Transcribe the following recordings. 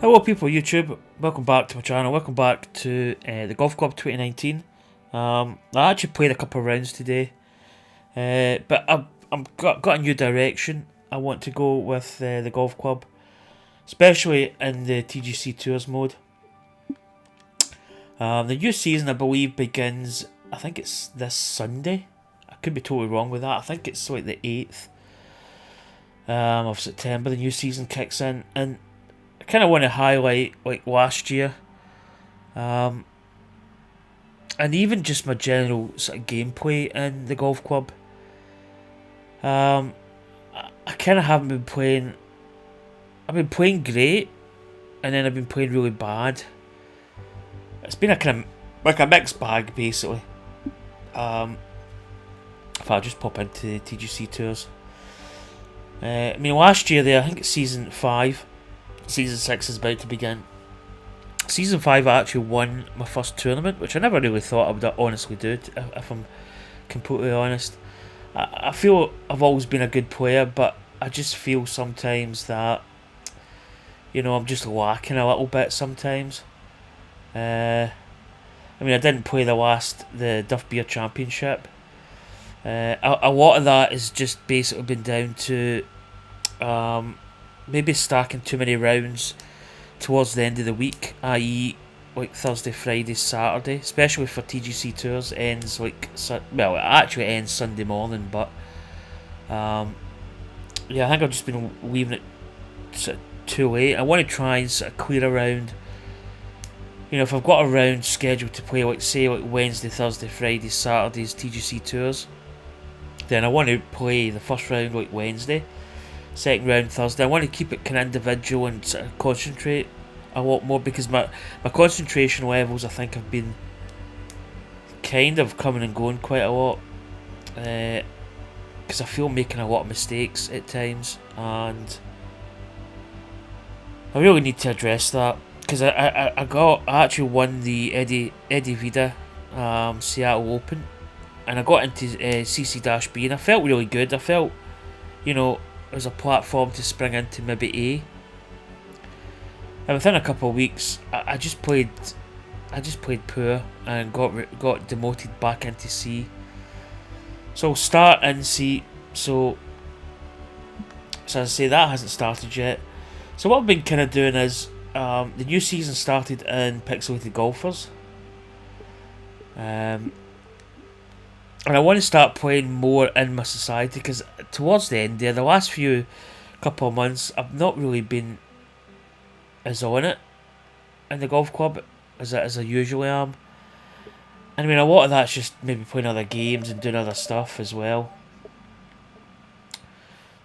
Hello people of YouTube, welcome back to my channel, welcome back to the Golf Club 2019. I actually played a couple of rounds today, but I've got a new direction I want to go with the Golf Club, especially in the TGCTours mode. The new season I believe begins, I think it's this Sunday, I could be totally wrong with that, I think it's like the 8th of September the new season kicks in, and I kind of want to highlight like last year, and even just my general sort of gameplay in the golf club. I kind of haven't been playing. I've been playing great, and then I've been playing really bad. It's been a kind of like a mixed bag basically. If I just pop into the TGCTours. I mean, last year there, I think it's season 5. Season 6 is about to begin. Season 5 I actually won my first tournament, which I never really thought I would honestly do, if I'm completely honest. I feel I've always been a good player, but I just feel sometimes that, you know, I'm just lacking a little bit sometimes. I mean, I didn't play the Duff Beer Championship. A lot of that has just basically been down to maybe stacking too many rounds towards the end of the week, i.e. like Thursday, Friday, Saturday, especially for TGCTours ends like, well, it actually ends Sunday morning, but yeah, I think I've just been leaving it sort of too late. I want to try and sort of clear a round. You know, if I've got a round scheduled to play, like say like Wednesday, Thursday, Friday, Saturdays TGCTours, then I want to play the first round like Wednesday, second round Thursday. I want to keep it kind of individual and sort of concentrate a lot more, because my concentration levels I think have been kind of coming and going quite a lot, because I feel I'm making a lot of mistakes at times, and I really need to address that, because I actually won the Eddie Vida Seattle Open, and I got into CC-B, and I felt really good. I felt, you know, it was a platform to spring into maybe A. And within a couple of weeks, I just played poor and got demoted back into C. So I'll start in C. So as I say, that hasn't started yet. So what I've been kind of doing is, the new season started in Pixelated Golfers. And I want to start playing more in my society, because towards the end there, the last few couple of months, I've not really been as on it in the golf club as I usually am. And I mean, a lot of that's just maybe playing other games and doing other stuff as well.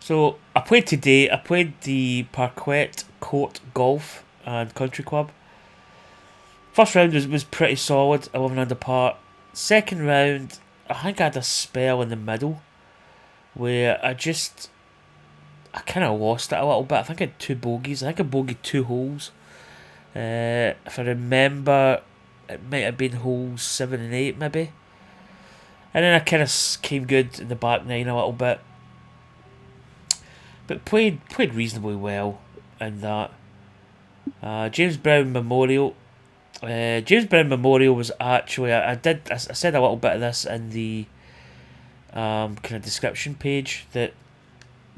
So I played today. I played the Parquet Court Golf and Country Club. First round was pretty solid, 11 under par. Second round, I think I had a spell in the middle where I kind of lost it a little bit. I think I had 2 bogeys. I think I bogeyed 2 holes. If I remember, it might have been holes 7 and 8 maybe. And then I kind of came good in the back 9 a little bit. But played reasonably well in that. James Brown Memorial. James Brown Memorial was actually, I said a little bit of this in the kind of description page, that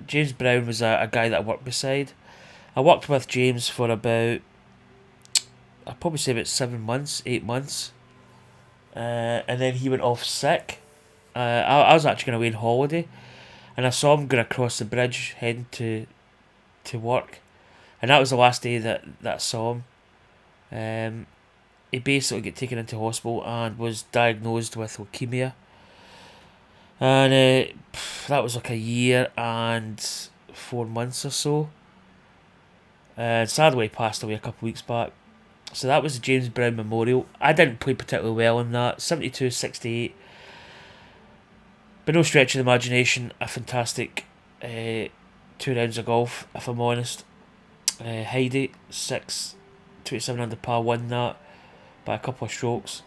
James Brown was a guy that I worked beside. I worked with James for about, I'd probably say about 7 months, 8 months, and then he went off sick. I was actually going away on holiday, and I saw him going across the bridge heading to work, and that was the last day that I saw him. He basically got taken into hospital and was diagnosed with leukemia. And that was like a year and 4 months or so. And sadly he passed away a couple of weeks back. So that was the James Brown Memorial. I didn't play particularly well in that. 72, 68. But no stretch of the imagination, a fantastic 2 rounds of golf, if I'm honest. Heidi, 6, 27 under par, won that by a couple of strokes.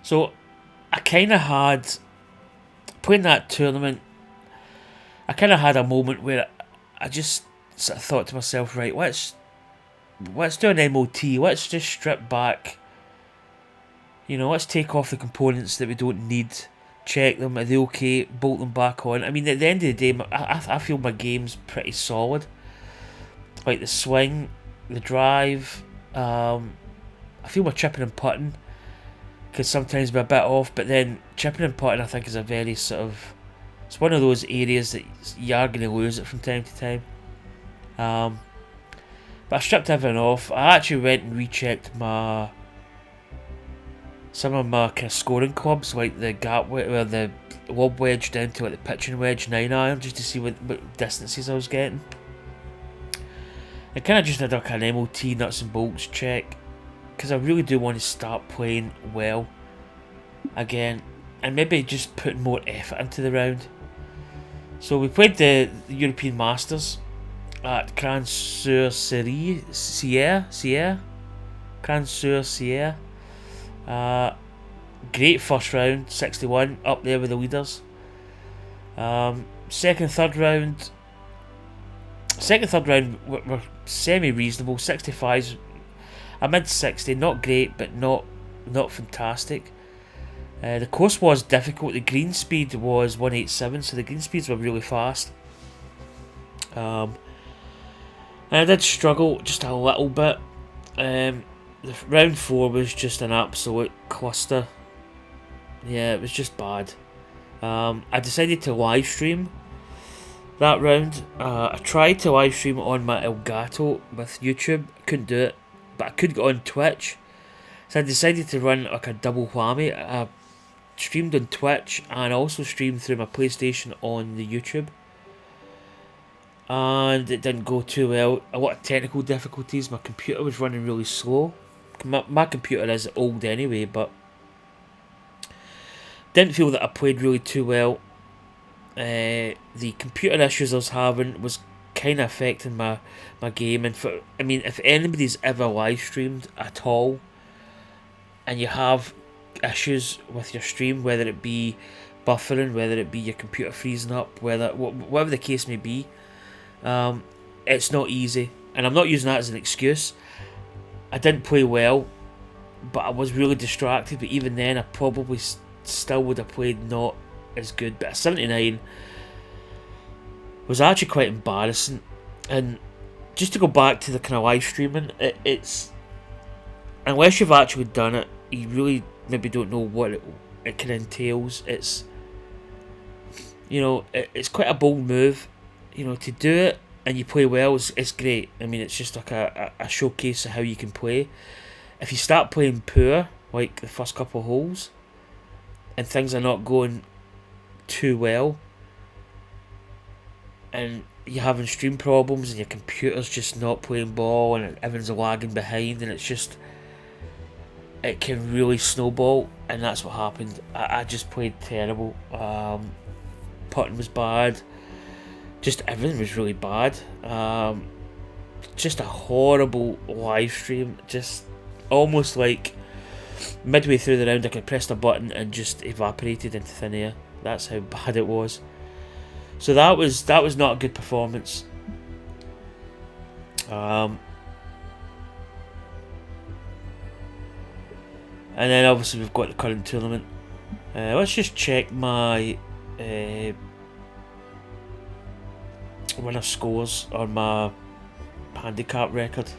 So I kind of had, playing that tournament, I kind of had a moment where I just sort of thought to myself, right, let's do an MOT. Let's just strip back. You know, let's take off the components that we don't need. Check them. Are they okay? Bolt them back on. I mean, at the end of the day, I feel my game's pretty solid. Like the swing, the drive. I feel my chipping and putting could sometimes be a bit off, but then chipping and putting I think is a very sort of, it's one of those areas that you are going to lose it from time to time. But I stripped everything off. I actually went and rechecked some of my kind of scoring clubs, like the gap or the lob wedge down to like the pitching wedge 9-iron, just to see what distances I was getting. I kind of just did like an MOT nuts and bolts check, because I really do want to start playing well again, and maybe just put more effort into the round. So we played the European Masters at Cran-sur-Sierre. Great first round, 61, up there with the leaders. Second, third round were semi-reasonable. 65s, a mid-60, not great, but not fantastic. The course was difficult. The green speed was 187, so the green speeds were really fast. And I did struggle just a little bit. The round 4 was just an absolute cluster. Yeah, it was just bad. I decided to live stream that round. I tried to live stream on my Elgato with YouTube. Couldn't do it, but I could go on Twitch. So I decided to run like a double whammy. I streamed on Twitch and also streamed through my PlayStation on the YouTube. And it didn't go too well. A lot of technical difficulties. My computer was running really slow. My computer is old anyway, but didn't feel that I played really too well. The computer issues I was having was kind of affecting my game. And if anybody's ever live streamed at all, and you have issues with your stream, whether it be buffering, whether it be your computer freezing up, whatever the case may be, it's not easy. And I'm not using that as an excuse. I didn't play well, but I was really distracted. But even then, I probably still would have played not as good. But a 79 was actually quite embarrassing. And just to go back to the kind of live streaming, it's, unless you've actually done it, you really maybe don't know what it kind of entails. It's, it's quite a bold move, to do it. And you play well, it's great. I mean, it's just like a showcase of how you can play. If you start playing poor, like the first couple of holes, and things are not going too well, and you're having stream problems, and your computer's just not playing ball, and everyone's lagging behind, and it can really snowball, and that's what happened. I just played terrible. Putting was bad. Just everything was really bad. Just a horrible live stream. Just almost like midway through the round I could press a button and just evaporated into thin air. That's how bad it was. So that was not a good performance. And then obviously we've got the current tournament. Let's just check my winner scores on my handicap record.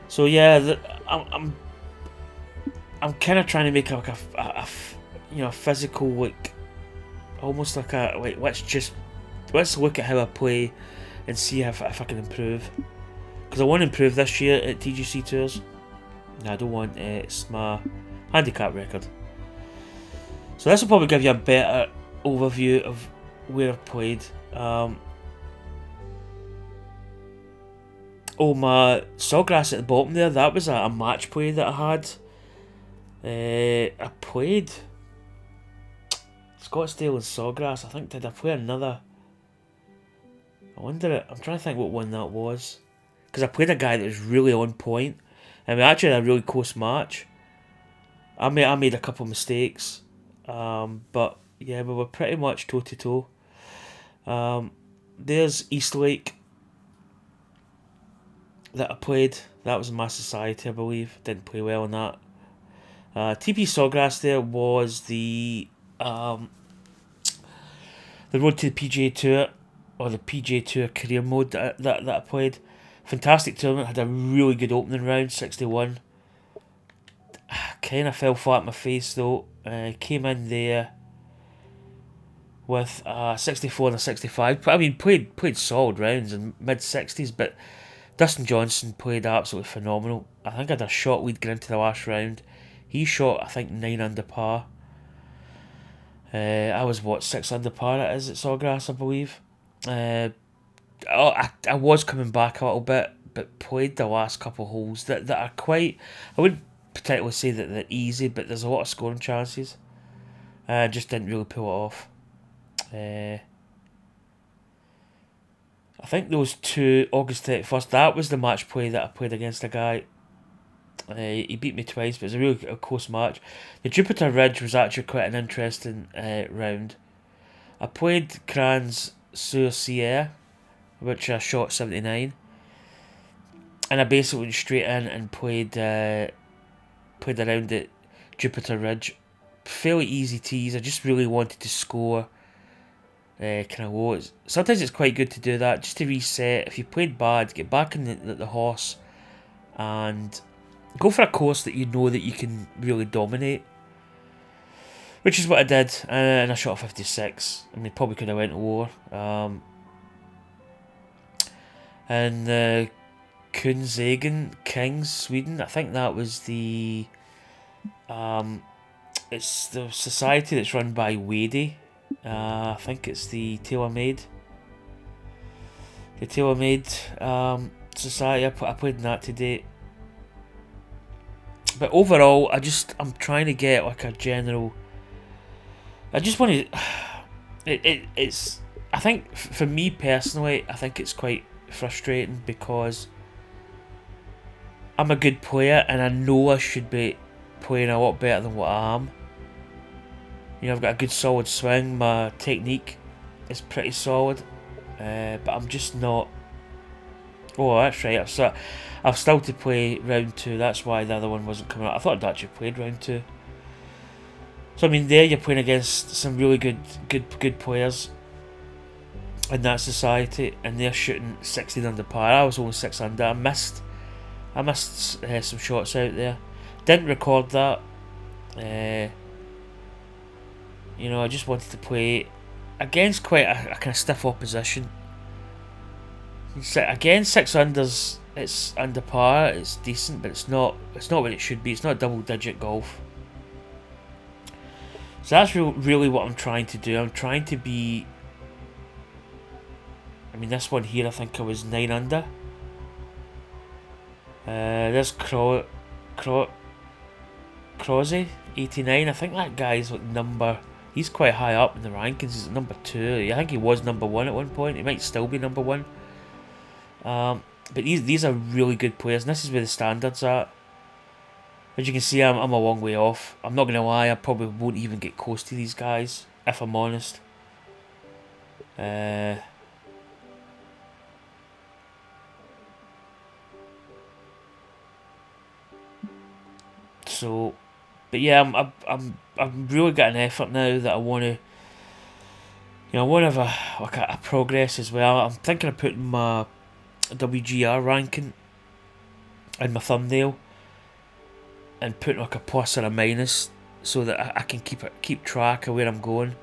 So yeah, I'm kind of trying to make like a physical, like almost like let's look at how I play and see if I can improve, because I want to improve this year at TGCTours. No, I don't want it's my handicap record. So this will probably give you a better overview of where I've played. My Sawgrass at the bottom there, that was a match play that I had. I played Scottsdale and Sawgrass. I think, did I play another? I'm trying to think what one that was, because I played a guy that was really on point, and we actually had a really close match. I made a couple of mistakes, but yeah, we were pretty much toe to toe. there's Eastlake that I played. That was in my society, I believe. Didn't play well in that. TP Sawgrass there was the road to the PGA Tour, or the PGA Tour career mode that I played. Fantastic tournament, had a really good opening round, 61. Kind of fell flat on my face though. Came in there with 64 and a 65. I mean, played solid rounds in mid 60s, but Dustin Johnson played absolutely phenomenal. I think I had a shot lead going into the last round. He shot, I think, 9 under par. I was, 6 under par it is at Sawgrass, I believe. I was coming back a little bit, but played the last couple of holes that are quite... I wouldn't particularly say that they're easy, but there's a lot of scoring chances. I just didn't really pull it off. I think those two, August 31st, that was the match play that I played against a guy. He beat me twice, but it was a really close match. The Jupiter Ridge was actually quite an interesting round. I played Crans sur Sierre, which I shot 79. And I basically went straight in and played around at Jupiter Ridge. Fairly easy tees. I just really wanted to score kind of low. Sometimes it's quite good to do that, just to reset. If you played bad, get back in the horse and go for a course that you know that you can really dominate. Which is what I did, and I shot a 56. I mean, probably could have went lower. And Kungsängen, Kings, Sweden. I think that was the... it's the society that's run by Wadey. I think it's the TaylorMade. The TaylorMade society. I played in that today. But overall, I'm trying to get like a general... I just want to... It's... I think, for me personally, I think it's quite frustrating because I'm a good player and I know I should be playing a lot better than what I am. You know, I've got a good solid swing, my technique is pretty solid, but I'm just not... Oh, that's right, I've still to play round 2, that's why the other one wasn't coming out. I thought I'd actually played round 2. So I mean, there you're playing against some really good players in that society, and they're shooting 16 under par. I was only 6 under. I missed some shots out there. Didn't record that. You know, I just wanted to play against quite a kind of stiff opposition. Again, 6 unders. It's under par. It's decent, but it's not what it should be. It's not double-digit golf. So that's really what I'm trying to do. I'm trying to be... I mean, this one here, I think I was 9 under. There's Crozy, 89. I think that guy's like number... He's quite high up in the rankings. He's at number 2. I think he was number 1 at one point. He might still be number 1. But these are really good players, and this is where the standards are. As you can see, I'm a long way off. I'm not going to lie, I probably won't even get close to these guys, if I'm honest. So, but yeah, I'm really got an effort now that I want to. You know, I want to have a progress as well. I'm thinking of putting my WGR ranking in my thumbnail and putting like a plus or a minus so that I can keep track of where I'm going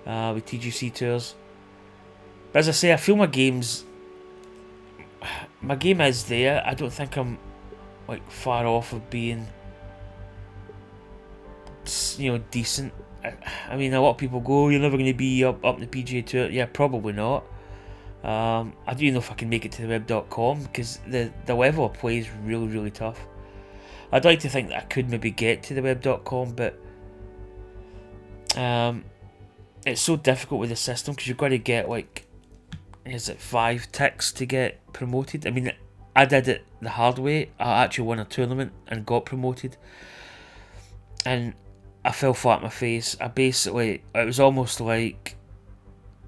with TGCTours. But as I say, I feel my game is there. I don't think I'm like far off of being, you know, decent. I mean, a lot of people go, you're never going to be up in the PGA Tour. Yeah, probably not. I don't even know if I can make it to the web.com because the level of play is really tough. I'd like to think that I could maybe get to the web.com, but it's so difficult with the system because you've got to get like, is it 5 ticks to get promoted? I mean, I did it the hard way. I actually won a tournament and got promoted, and I fell flat on my face. It was almost like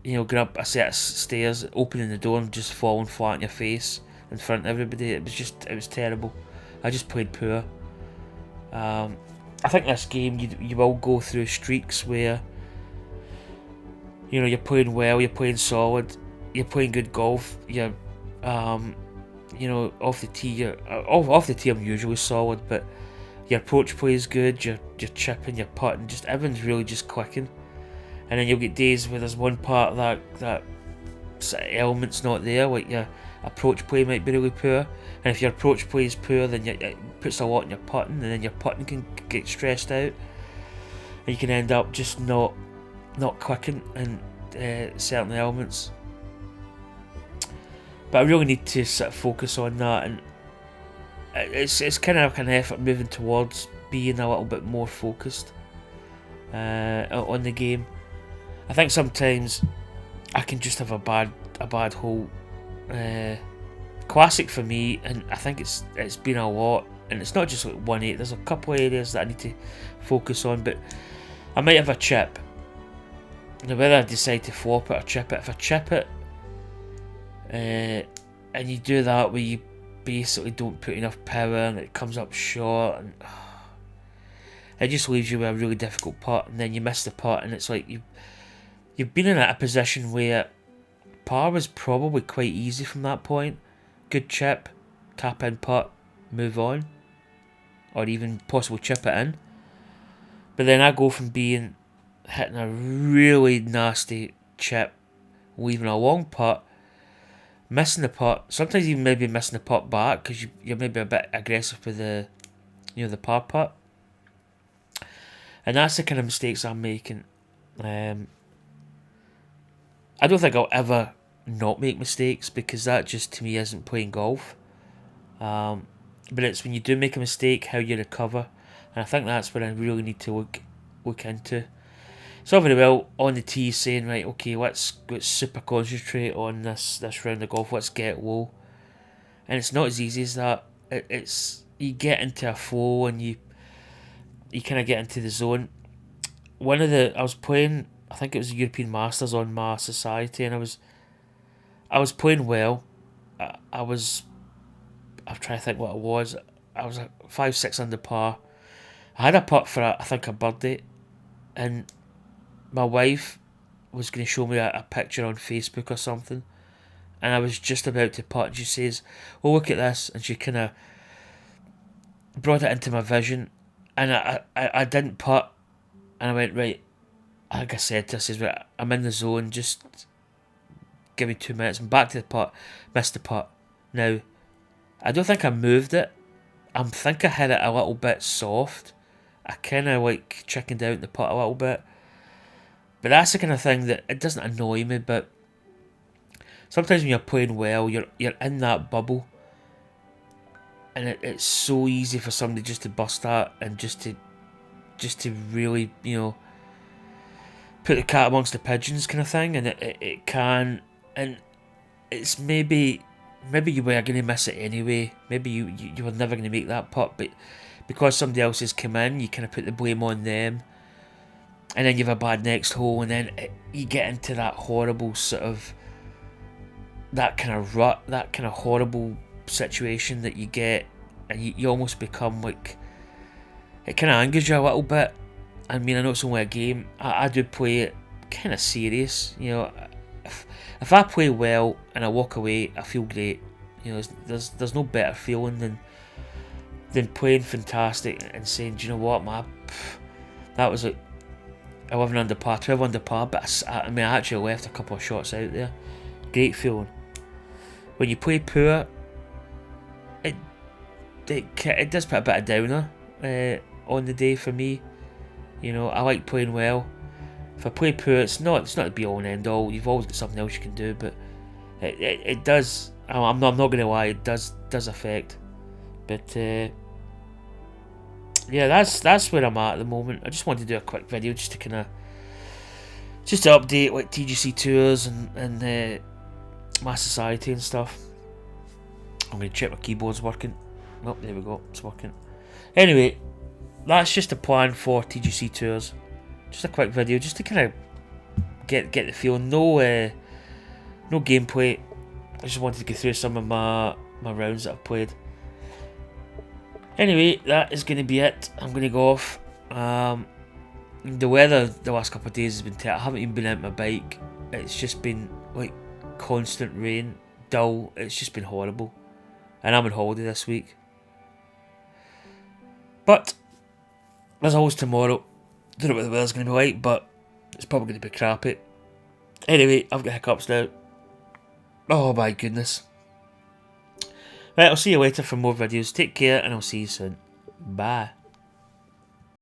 you know, going up a set of stairs, opening the door and just falling flat on your face in front of everybody. It was terrible. I just played poor. I think this game you will go through streaks where, you know, you're playing well, you're playing solid, you're playing good golf, you're you know, off the tee, off the tee I'm usually solid, but your approach play is good, you're chipping, you're putting, just everything's really just clicking. And then you'll get days where there's one part of that element's not there, like your approach play might be really poor, and if your approach play is poor, then it puts a lot in your putting, and then your putting can get stressed out, and you can end up just not clicking in certain elements. But I really need to sort of focus on that, and it's kind of an effort moving towards being a little bit more focused on the game. I think sometimes I can just have a bad hole. Classic for me, and I think it's been a lot, and it's not just like 1-8. There's a couple of areas that I need to focus on, but I might have a chip. Now whether I decide to flop it or chip it, if I chip it, and you do that where you basically don't put enough power and it comes up short, and it just leaves you with a really difficult putt, and then you miss the putt, and it's like you've been in a position where par was probably quite easy from that point. Good chip, tap in putt, move on, or even possibly chip it in. But then I go from hitting a really nasty chip, leaving a long putt, missing the putt, sometimes even maybe missing the putt back because you're maybe a bit aggressive with the par putt. And that's the kind of mistakes I'm making. I don't think I'll ever not make mistakes, because that just to me isn't playing golf. But it's when you do make a mistake, how you recover, and I think that's what I really need to look into. It's all very well on the tee saying, right, okay, let's super concentrate on this round of golf, let's get low, and it's not as easy as that. It's you get into a flow and you kind of get into the zone. I was playing, I think it was the European Masters on my society, and I was playing well. I'm trying to think what it was. I was 5-6 under par. I had a putt for I think a birdie, and my wife was going to show me a picture on Facebook or something, and I was just about to putt, and she says, "Oh, look at this," and she kind of brought it into my vision, and I didn't putt, and I went, right, like I said to her, I says, right, I'm in the zone, just give me 2 minutes. I'm back to the putt, missed the putt. Now, I don't think I moved it. I think I hit it a little bit soft. I kind of like chickened out the putt a little bit. But that's the kind of thing that it doesn't annoy me, but sometimes when you're playing well, you're in that bubble, and it's so easy for somebody just to bust that and just to really, you know, put the cat amongst the pigeons kind of thing, and it can, and it's maybe you were going to miss it anyway. Maybe you were never going to make that putt, but because somebody else has come in, you kind of put the blame on them, and then you have a bad next hole, and then you get into that horrible sort of, that kind of rut, that kind of horrible situation that you get, and you almost become like, it kind of angers you a little bit. I mean, I know it's only a game. I do play it kind of serious, you know. If I play well and I walk away, I feel great. You know, there's no better feeling than playing fantastic and saying, do you know what, that was like 11 under par, 12 under par, but I mean, I actually left a couple of shots out there. Great feeling. When you play poor, it does put a bit of downer on the day for me. You know, I like playing well. If I play poor, it's not the be all and end all. You've always got something else you can do, but it does. I'm not going to lie, it does affect. But yeah, that's where I'm at the moment. I just wanted to do a quick video just to update like TGCTours and my society and stuff. I'm going to check my keyboard's working. Oh, there we go, it's working. Anyway, that's just a plan for TGCTours. Just a quick video, just to kind of get the feel. No gameplay. I just wanted to get through some of my rounds that I've played. Anyway, that is going to be it. I'm going to go off. The weather the last couple of days has been terrible. I haven't even been out my bike. It's just been like constant rain, dull. It's just been horrible. And I'm on holiday this week. But there's always tomorrow. Don't know what the weather's going to be like, but it's probably going to be crappy. Anyway, I've got hiccups now. Oh my goodness. Right, I'll see you later for more videos. Take care and I'll see you soon. Bye.